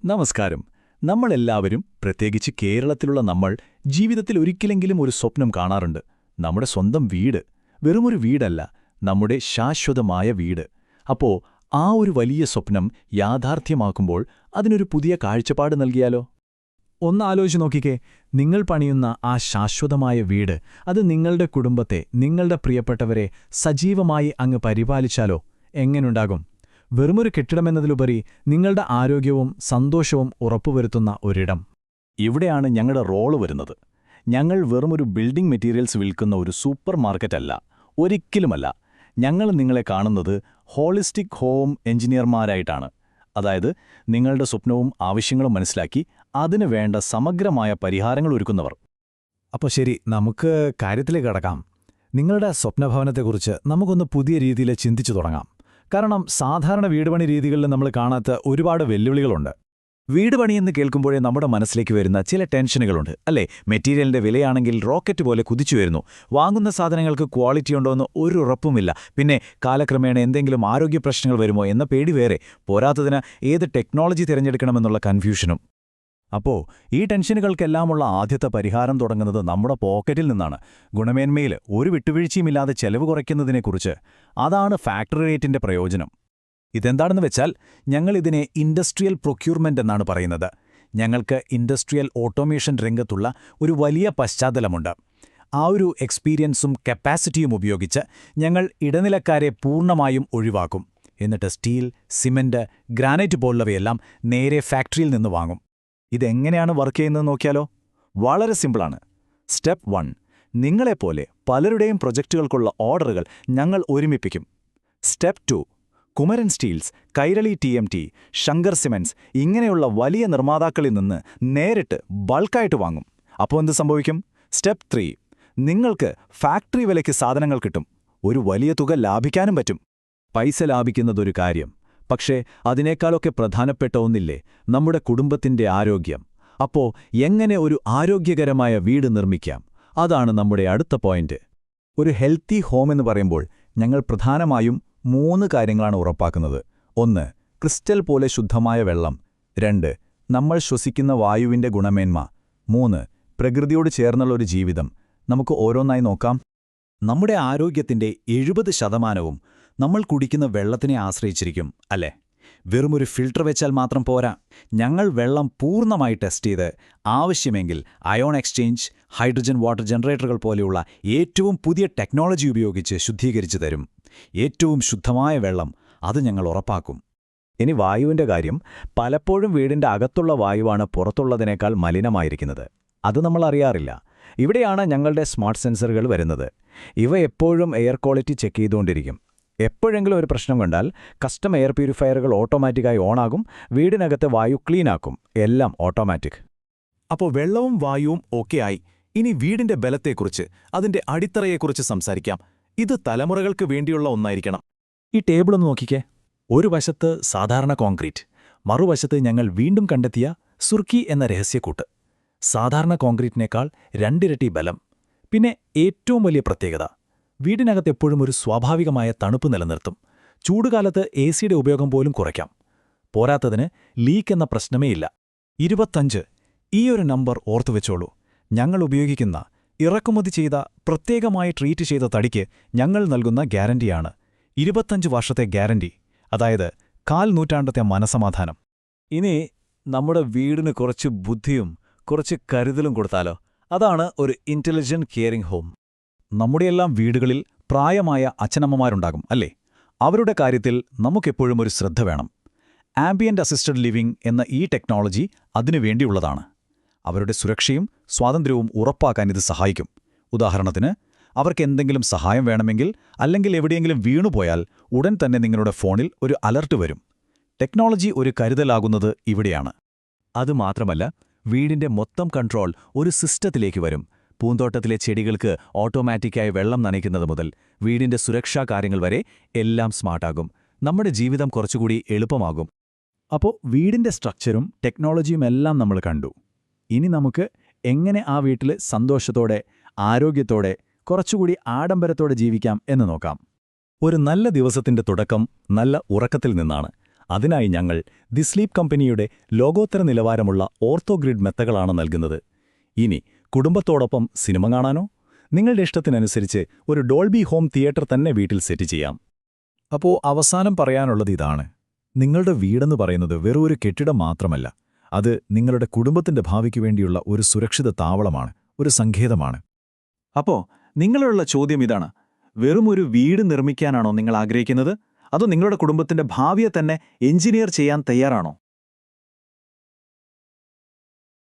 നമസ്കാരം. നമ്മളെല്ലാവരും, പ്രത്യേകിച്ച് കേരളത്തിലുള്ള നമ്മൾ, ജീവിതത്തിൽ ഒരിക്കലെങ്കിലും ഒരു സ്വപ്നം കാണാറുണ്ട്. നമ്മുടെ സ്വന്തം വീട്. വെറുമൊരു വീടല്ല, നമ്മുടെ ശാശ്വതമായ വീട്. അപ്പോ ആ ഒരു വലിയ സ്വപ്നം യാഥാർത്ഥ്യമാക്കുമ്പോൾ അതിനൊരു പുതിയ കാഴ്ചപ്പാട് നൽകിയാലോ? ഒന്ന് ആലോചിച്ച് നോക്കിക്കേ, നിങ്ങൾ പണിയുന്ന ആ ശാശ്വതമായ വീട്, അത് നിങ്ങളുടെ കുടുംബത്തെ, നിങ്ങളുടെ പ്രിയപ്പെട്ടവരെ സജീവമായി അങ്ങ് പരിപാലിച്ചാലോ? എങ്ങനെയുണ്ടാകും? വെറുമൊരു കെട്ടിടമെന്നതിലുപരി നിങ്ങളുടെ ആരോഗ്യവും സന്തോഷവും ഉറപ്പുവരുത്തുന്ന ഒരിടം. ഇവിടെയാണ് ഞങ്ങളുടെ റോള് വരുന്നത്. ഞങ്ങൾ വെറുമൊരു ബിൽഡിംഗ് മെറ്റീരിയൽസ് വിൽക്കുന്ന ഒരു സൂപ്പർ മാർക്കറ്റല്ല, ഒരിക്കലുമല്ല. ഞങ്ങൾ നിങ്ങളെ കാണുന്നത് ഹോളിസ്റ്റിക് ഹോം എഞ്ചിനീയർമാരായിട്ടാണ്. അതായത് നിങ്ങളുടെ സ്വപ്നവും ആവശ്യങ്ങളും മനസ്സിലാക്കി അതിനു വേണ്ട സമഗ്രമായ പരിഹാരങ്ങൾ ഒരുക്കുന്നവർ. അപ്പോൾ ശരി, നമുക്ക് കാര്യത്തിലേക്ക് കടക്കാം. നിങ്ങളുടെ സ്വപ്നഭവനത്തെക്കുറിച്ച് നമുക്കൊന്ന് പുതിയ രീതിയിൽ ചിന്തിച്ചു തുടങ്ങാം. കാരണം സാധാരണ വീടുപണി രീതികളിൽ നമ്മൾ കാണാത്ത ഒരുപാട് വെല്ലുവിളികളുണ്ട്. വീടുപണി എന്ന് കേൾക്കുമ്പോഴേ നമ്മുടെ മനസ്സിലേക്ക് വരുന്ന ചില ടെൻഷനുകളുണ്ട്, അല്ലേ? മെറ്റീരിയലിന്റെ വിലയാണെങ്കിൽ റോക്കറ്റ് പോലെ കുതിച്ചു വരുന്നു. വാങ്ങുന്ന സാധനങ്ങൾക്ക് ക്വാളിറ്റി ഉണ്ടോയെന്ന് ഒരു ഉറപ്പുമില്ല. പിന്നെ കാലക്രമേണ എന്തെങ്കിലും ആരോഗ്യ പ്രശ്നങ്ങൾ വരുമോ എന്ന പേടി വേറെ. പോരാത്തതിന് ഏത് ടെക്നോളജി തിരഞ്ഞെടുക്കണമെന്നുള്ള കൺഫ്യൂഷനും. അപ്പോൾ ഈ ടെൻഷനുകൾക്കെല്ലാമുള്ള ആദ്യത്തെ പരിഹാരം തുടങ്ങുന്നത് നമ്മുടെ പോക്കറ്റിൽ നിന്നാണ്. ഗുണമേന്മയിൽ ഒരു വിട്ടുവീഴ്ചയുമില്ലാതെ ചെലവ് കുറയ്ക്കുന്നതിനെക്കുറിച്ച്. അതാണ് ഫാക്ടറി റേറ്റിന്റെ പ്രയോജനം. ഇതെന്താണെന്ന് വെച്ചാൽ, ഞങ്ങളിതിനെ ഇൻഡസ്ട്രിയൽ പ്രൊക്യൂർമെന്റ് എന്നാണ് പറയുന്നത്. ഞങ്ങൾക്ക് ഇൻഡസ്ട്രിയൽ ഓട്ടോമേഷൻ രംഗത്തുള്ള ഒരു വലിയ പശ്ചാത്തലമുണ്ട്. ആ ഒരു എക്സ്പീരിയൻസും കപ്പാസിറ്റിയും ഉപയോഗിച്ച് ഞങ്ങൾ ഇടനിലക്കാരെ പൂർണ്ണമായും ഒഴിവാക്കും. എന്നിട്ട് സ്റ്റീൽ, സിമന്റ്, ഗ്രാനൈറ്റ് പോലുള്ളവയെല്ലാം നേരെ ഫാക്ടറിയിൽ നിന്ന് വാങ്ങും. ഇതെങ്ങനെയാണ് വർക്ക് ചെയ്യുന്നത് നോക്കിയാലോ? വളരെ സിമ്പിളാണ്. സ്റ്റെപ്പ് 1, നിങ്ങളെപ്പോലെ പലരുടെയും പ്രൊജക്റ്റുകൾക്കുള്ള ഓർഡറുകൾ ഞങ്ങൾ ഒരുമിപ്പിക്കും. Step 2, Kumaran steels, Kairali TMT, Shankar cements ഇങ്ങനെയുള്ള വലിയ നിർമ്മാതാക്കളിൽ നിന്ന് നേരിട്ട് ബൾക്കായിട്ട് വാങ്ങും. അപ്പോൾ എന്ത് സംഭവിക്കും? സ്റ്റെപ്പ് 3, നിങ്ങൾക്ക് ഫാക്ടറി വിലയ്ക്ക് സാധനങ്ങൾ കിട്ടും. ഒരു വലിയ തുക ലാഭിക്കാനും പറ്റും. പൈസ ലാഭിക്കുന്നതൊരു കാര്യം, പക്ഷേ അതിനേക്കാളൊക്കെ പ്രധാനപ്പെട്ട ഒന്നില്ലേ നമ്മുടെ കുടുംബത്തിന്റെ ആരോഗ്യം. അപ്പോ എങ്ങനെ ഒരു ആരോഗ്യകരമായ വീട് നിർമ്മിക്കാം? അതാണ് നമ്മുടെ അടുത്ത പോയിന്റ്. ഒരു ഹെൽത്തി ഹോം എന്ന് പറയുമ്പോൾ ഞങ്ങൾ പ്രധാനമായും 3 കാര്യങ്ങളാണ് ഉറപ്പാക്കുന്നത്. 1, ക്രിസ്റ്റൽ പോലെ ശുദ്ധമായ വെള്ളം. 2, നമ്മൾ ശ്വസിക്കുന്ന വായുവിന്റെ ഗുണമേന്മ. 3, പ്രകൃതിയോട് ചേർന്നുള്ള ഒരു ജീവിതം. നമുക്ക് ഓരോന്നായി നോക്കാം. നമ്മുടെ ആരോഗ്യത്തിന്റെ 70% നമ്മൾ കുടിക്കുന്ന വെള്ളത്തിനെ ആശ്രയിച്ചിരിക്കും, അല്ലേ? വെറുമൊരു ഫിൽട്ടർ വെച്ചാൽ മാത്രം പോരാ. ഞങ്ങൾ വെള്ളം പൂർണ്ണമായി ടെസ്റ്റ് ചെയ്ത് ആവശ്യമെങ്കിൽ അയോൺ എക്സ്ചേഞ്ച്, ഹൈഡ്രജൻ വാട്ടർ ജനറേറ്ററുകൾ പോലെയുള്ള ഏറ്റവും പുതിയ ടെക്നോളജി ഉപയോഗിച്ച് ശുദ്ധീകരിച്ചു തരും. ഏറ്റവും ശുദ്ധമായ വെള്ളം, അത് ഞങ്ങൾ ഉറപ്പാക്കും. ഇനി വായുവിന്റെ കാര്യം. പലപ്പോഴും വീടിന്റെ അകത്തുള്ള വായുവാണ് പുറത്തുള്ളതിനേക്കാൾ മലിനമായിരിക്കുന്നത്. അത് നമ്മൾ അറിയാറില്ല. ഇവിടെയാണ് ഞങ്ങളുടെ സ്മാർട്ട് സെൻസറുകൾ വരുന്നത്. ഇവ എപ്പോഴും എയർ ക്വാളിറ്റി ചെക്ക് ചെയ്തുകൊണ്ടിരിക്കും. എപ്പോഴെങ്കിലും ഒരു പ്രശ്നം കണ്ടാൽ കസ്റ്റം എയർ പ്യൂരിഫയറുകൾ ഓട്ടോമാറ്റിക്കായി ഓണാകും. വീടിനകത്തെ വായു ക്ലീനാക്കും. എല്ലാം ഓട്ടോമാറ്റിക്. അപ്പോൾ വെള്ളവും വായുവും ഓക്കെ ആയി. ഇനി വീടിന്റെ ബലത്തെക്കുറിച്ച്, അതിന്റെ അടിത്തറയെക്കുറിച്ച് സംസാരിക്കാം. ഇത് തലമുറകൾക്ക് വേണ്ടിയുള്ള ഒന്നായിരിക്കണം. ഈ ടേബിളൊന്ന് നോക്കിക്കേ. ഒരു വശത്ത് സാധാരണ കോൺക്രീറ്റ്, മറുവശത്ത് ഞങ്ങൾ വീണ്ടും കണ്ടെത്തിയ സുർക്കി എന്ന രഹസ്യക്കൂട്ട്. സാധാരണ കോൺക്രീറ്റിനേക്കാൾ 2 ഇരട്ടി ബലം. പിന്നെ ഏറ്റവും വലിയ പ്രത്യേകത, വീടിനകത്ത് എപ്പോഴും ഒരു സ്വാഭാവികമായ തണുപ്പ് നിലനിർത്തും. ചൂടുകാലത്ത് AC-യുടെ ഉപയോഗം പോലും കുറയ്ക്കാം. പോരാത്തതിന് ലീക്ക് എന്ന പ്രശ്നമേയില്ല. 25, ഈ ഒരു നമ്പർ ഓർത്തുവെച്ചോളൂ. ഞങ്ങൾ ഉപയോഗിക്കുന്ന, ഇറക്കുമതി ചെയ്ത, പ്രത്യേകമായി ട്രീറ്റ് ചെയ്ത തടിക്ക് ഞങ്ങൾ നൽകുന്ന ഗ്യാരണ്ടിയാണ്. 25 വർഷത്തെ ഗ്യാരണ്ടി. അതായത് 4 നൂറ്റാണ്ടത്തെ മനസമാധാനം. ഇനി നമ്മുടെ വീടിന് കുറച്ച് ബുദ്ധിയും കുറച്ച് കരുതലും കൊടുത്താലോ? അതാണ് ഒരു ഇന്റലിജന്റ് കെയറിംഗ് ഹോം. നമ്മുടെയെല്ലാം വീടുകളിൽ പ്രായമായ അച്ഛനമ്മമാരുണ്ടാകും, അല്ലേ? അവരുടെ കാര്യത്തിൽ നമുക്കെപ്പോഴും ഒരു ശ്രദ്ധ വേണം. ആംബിയന്റ് അസിസ്റ്റഡ് ലിവിംഗ് എന്ന ഈ ടെക്നോളജി അതിനുവേണ്ടിയുള്ളതാണ്. അവരുടെ സുരക്ഷയും സ്വാതന്ത്ര്യവും ഉറപ്പാക്കാൻ ഇത് സഹായിക്കും. ഉദാഹരണത്തിന്, അവർക്ക് എന്തെങ്കിലും സഹായം വേണമെങ്കിൽ, അല്ലെങ്കിൽ എവിടെയെങ്കിലും വീണുപോയാൽ ഉടൻ തന്നെ നിങ്ങളുടെ ഫോണിൽ ഒരു അലർട്ട് വരും. ടെക്നോളജി ഒരു കരുതലാകുന്നത് ഇവിടെയാണ്. അതുമാത്രമല്ല, വീടിന്റെ മൊത്തം കൺട്രോൾ ഒരു സിസ്റ്റത്തിലേക്ക് വരും. പൂന്തോട്ടത്തിലെ ചെടികൾക്ക് ഓട്ടോമാറ്റിക്കായി വെള്ളം നനയ്ക്കുന്നത് മുതൽ വീടിന്റെ സുരക്ഷാ കാര്യങ്ങൾ വരെ എല്ലാം സ്മാർട്ടാകും. നമ്മുടെ ജീവിതം കുറച്ചുകൂടി എളുപ്പമാകും. അപ്പോൾ വീടിന്റെ സ്ട്രക്ചറും ടെക്നോളജിയും എല്ലാം നമ്മൾ കണ്ടു. ഇനി നമുക്ക് എങ്ങനെ ആ വീട്ടിൽ സന്തോഷത്തോടെ, ആരോഗ്യത്തോടെ, കുറച്ചുകൂടി ആഡംബരത്തോടെ ജീവിക്കാം എന്ന് നോക്കാം. ഒരു നല്ല ദിവസത്തിന്റെ തുടക്കം നല്ല ഉറക്കത്തിൽ നിന്നാണ്. അതിനായി ഞങ്ങൾ ദി സ്ലീപ്പ് കമ്പനിയുടെ ലോകോത്തര നിലവാരമുള്ള ഓർത്തോഗ്രിഡ് മെത്തകളാണ് നൽകുന്നത്. ഇനി കുടുംബത്തോടൊപ്പം സിനിമ കാണാനോ? നിങ്ങളുടെ ഇഷ്ടത്തിനനുസരിച്ച് ഒരു ഡോൾബി ഹോം തിയേറ്റർ തന്നെ വീട്ടിൽ സെറ്റ് ചെയ്യാം. അപ്പോ അവസാനം പറയാനുള്ളത് ഇതാണ്. നിങ്ങളുടെ വീടെന്ന് പറയുന്നത് വെറും ഒരു കെട്ടിടം മാത്രമല്ല. അത് നിങ്ങളുടെ കുടുംബത്തിന്റെ ഭാവിക്ക് വേണ്ടിയുള്ള ഒരു സുരക്ഷിത താവളമാണ്, ഒരു സങ്കേതമാണ്. അപ്പോ നിങ്ങളുള്ള ചോദ്യം ഇതാണ്: വെറും ഒരു വീട് നിർമ്മിക്കാനാണോ നിങ്ങൾ ആഗ്രഹിക്കുന്നത്? അതോ നിങ്ങളുടെ കുടുംബത്തിന്റെ ഭാവിയെ തന്നെ എഞ്ചിനീയർ ചെയ്യാൻ തയ്യാറാണോ?